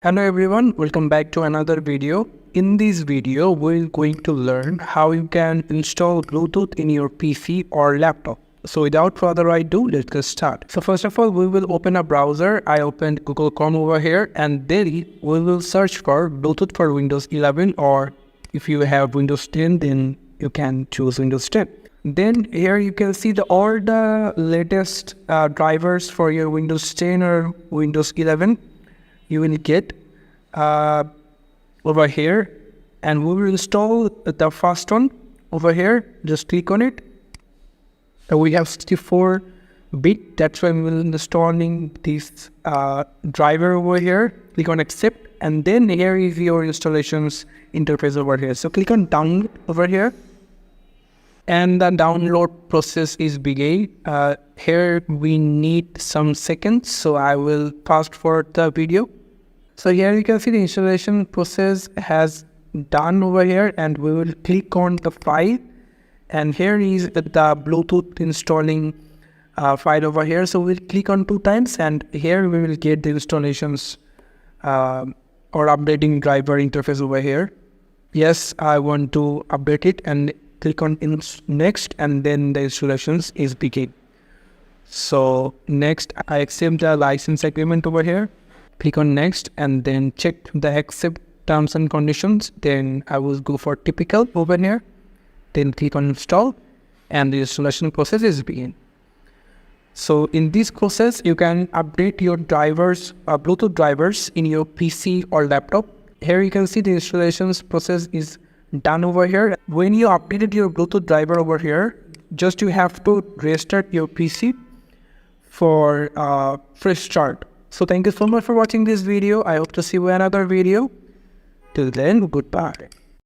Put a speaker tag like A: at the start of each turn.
A: Hello everyone, welcome back to another video. In this video, we're going to learn how you can install Bluetooth in your PC or laptop. So without further ado, let's get started. So first of all, we will open a browser. I opened Google Chrome over here, and then we will search for Bluetooth for Windows 11, or if you have Windows 10, then you can choose Windows 10. Then here you can see all the latest drivers for your Windows 10 or Windows 11. You will get over here, and we will install the first one over here. Just click on it. So we have 64-bit. That's why we will installing this driver over here. Click on accept, and then here is your installations interface over here. So click on download over here, and the download process is beginning. Here we need some seconds, so I will fast forward the video. So here you can see the installation process has done over here, and we will click on the file, and here is the Bluetooth installing file over here. So we'll click on 2 times, and here we will get the installations or updating driver interface over here. Yes, I want to update it, and click on next, and then the installations is begin. So next, I accept the license agreement over here. Click on next, and then check the accept terms and conditions. Then I will go for typical over here. Then click on install, and the installation process is begin. So in this process, you can update your drivers, Bluetooth drivers in your PC or laptop. Here you can see the installations process is done over here. When you updated your Bluetooth driver over here, just you have to restart your PC for fresh start. So thank you so much for watching this video. I hope to see you in another video. Till then, goodbye.